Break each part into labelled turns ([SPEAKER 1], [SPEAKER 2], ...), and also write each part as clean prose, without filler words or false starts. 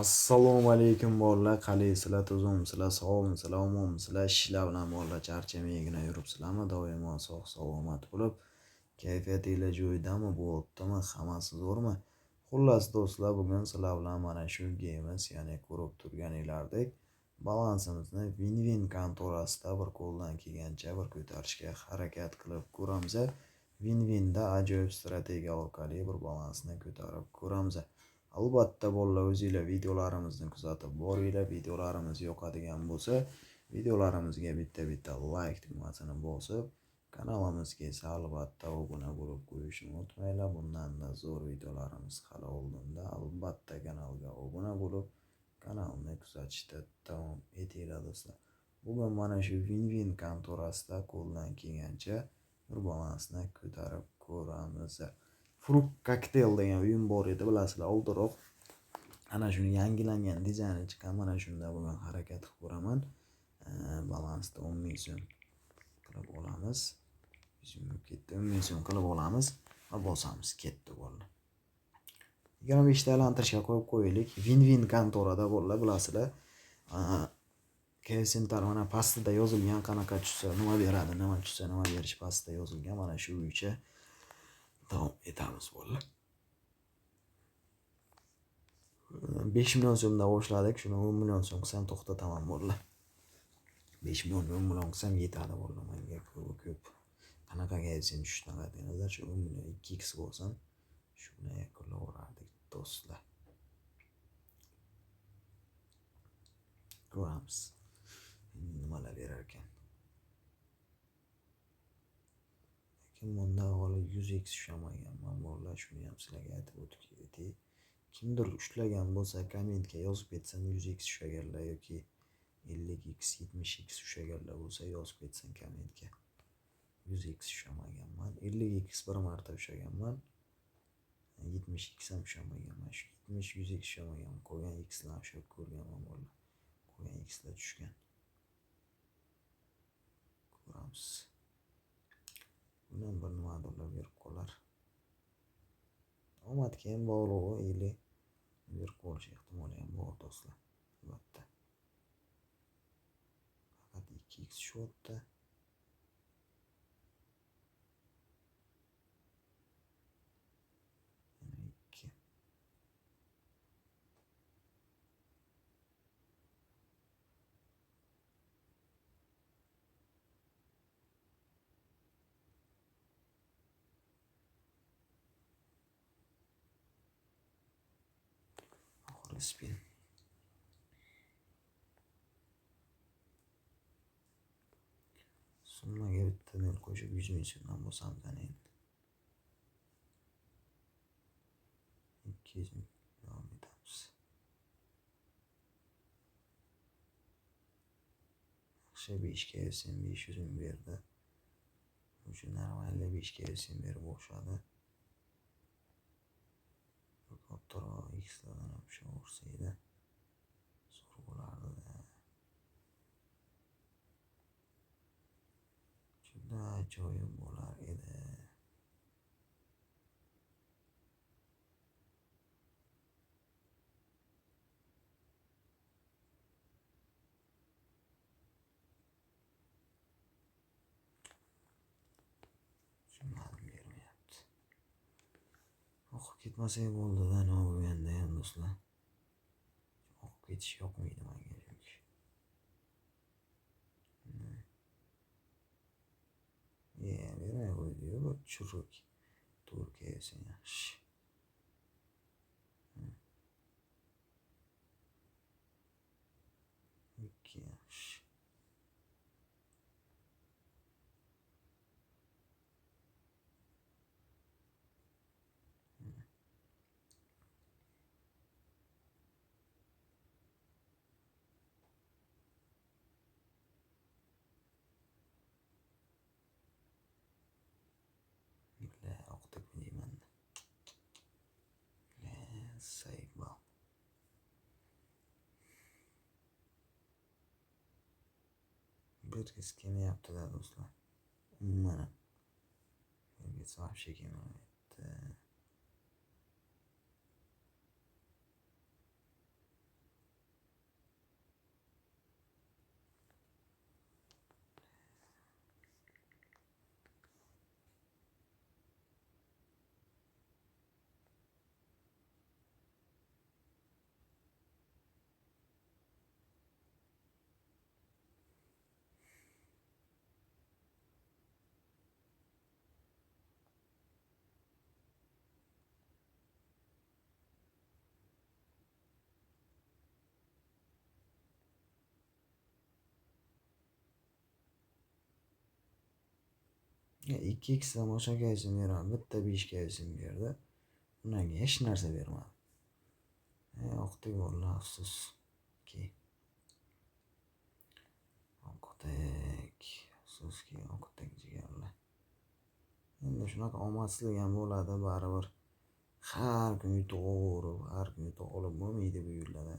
[SPEAKER 1] Assalomu alaykum bolalar, qalaysizlar, tuzumsizlar, sog'misizlar, omonmisizlar, ishlar bilan bolalar charchamaygina yuribsizlarmi? Doimo sog' salomat bo'lib, kayfiyatinglar joyidami, bu vaqtdami, hammasi zo'rmi? Xullas do'stlar, bugun sizlar bilan mana shu geyimiz, ya'ni ko'rib turganinglardek, balansimizni win-win kontorasida bir qo'ldan kelgancha bir ko'tarishga harakat qilib ko'ramiz. Win-winda ajoyib strategiya orqali bir balansni ko'tarib ko'ramiz. Albatta bolalar, o'zinglar videolarimizni kuzatib boringlar. Videolarimiz yoqadigan bo'lsa, videolarimizga bitta like tugmasini bosib, kanalimizga esa albatta obuna bo'lib qo'yishni unutmanglar. Bundan-da zo'r videolarimiz hali oldinda. Albatta kanalga obuna bo'lib, kanalni kuzatishda davom etinglar do'stlar. Bugun mana shu win-win kontorasida qo'ldan kelgancha bir balansni ko'tarib ko'ramiz. Fruit Cocktail degan o'yin bor edi, bilasizlar, oldinroq. Ana shuni yangilangan dizayni chiqqan. Mana shunda bugun harakat qilib ko'raman. Balansda 10 ming so'm qilib olamiz. 10 ming so'm qilib olamiz va bosamiz, ketdi bolalar. 25 ta aylantirishga qo'yib qo'yaylik. Win-win kontorada bolalar, bilasizlar. Center mana pastida yozilgan, qanaqa tushsa nima beradi, nima tushsa nima berish pastida yozilgan. Mana shu bo'yicha davom etamiz bolalar. 5 million so'mdan boshladik. Shuni 10 million so'm qilsam to'xtataman bolalar. 5 million 10 million qilsam yetadi bolalar. Menga ko'p. Qanaqaga aytsin tushishdan qat'iy nazar, shu 10 million 2x bo'lsin, shuni yakunlayverardik do'stlar. Ko'ramiz nimalar berar ekan. Lekin bunda hali 100x tushamaganman bolalar, shuni ham sizlarga aytib o'tib. Kimdir ushlagan bo'lsa kommentga yozib ketsin, 100x tushaganlar yoki 50x, 70x tushaganlar bo'lsa yozib ketsin kommentga. 100x tushamaganman, 50x bir marta tushaganman, 70x ham tushamaganman. Shu 70 100x tushamaganman. Qolgan xlar ushlab ko'rganman bolalar. Qolgan xlar tushgan. Ko'ramiz. Bundan bir nimadirlar berib qolar. Omadga ham bog'liq, ili berib qolish ehtimoli ham bor do'stlar. Albatta. Faqat 2x tushyapti. Spin. Summaga bitta nol qo'shib 100 ming so'mdan bosamiz ana endi. 200 ming davom etamiz. Yaxshi, 5 ga esa 500 ming berdi. O'sha normalda 5 ga esa berib boshladi. Kattaroq xlardan ham tushaversa edi, zo'r bo'lardi. Juda ajoyib bo'lar edi. O'qib ketmasak bo'ldi-da, nima bo'lganda ham do'stlar. O'qib ketish yoqmaydi menga chunki. Beray qo'ydi-yu, bir churuk. Turkiya esa yaxshi. Ikki yaxshi. O'qitib deyman. Saybal. Bir risk kelmayapti-da do'stlar. Mana. Menga вообще kelmayapti. 2xdan o'shanga ism beraman. Bitta 5ga ism berdi. Undan keyin hech narsa bermadi. Yo'qdik vallahi afsuski. Afsuski yo'qdik jigarlar. Endi shunaqa omadsizlik ham bo'ladi baribir. Har kun yutuq olib, har kun yutuq olib bo'lmaydi bu yillarda.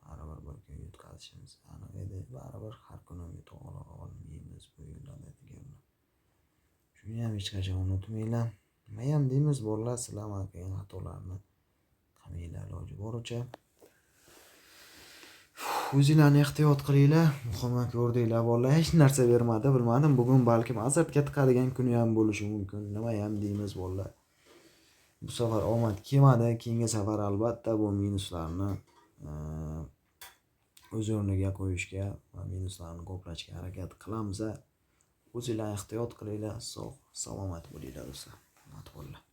[SPEAKER 1] Baribir bir kun yutqazishimiz aniq edi. Baribir har kuni yutuq ola olmaymiz bu yillarda deganlar. Shuni ham hech qachon unutmanglar. Nima ham deymiz bolalar, sizlar ham qilgan xatolarni qilmanglar iloji boricha. O'zinglarni ehtiyot qilinglar. Muhimi ko'rdinglar bolalar, hech narsa bermadi, bilmadim. Bugun balkim asabga tiqadigan kuni ham bo'lishi mumkin. Nima ham deymiz bolalar. Bu safar omad kelmadi. Keyingi safar albatta bu minuslarni o'z o'rniga qo'yishga va minuslarni qoplashga harakat qilamiz. O'zinglarni ehtiyot qilinglar, sog' salomat bo'linglar do'stlar. Rahmat bo'linglar.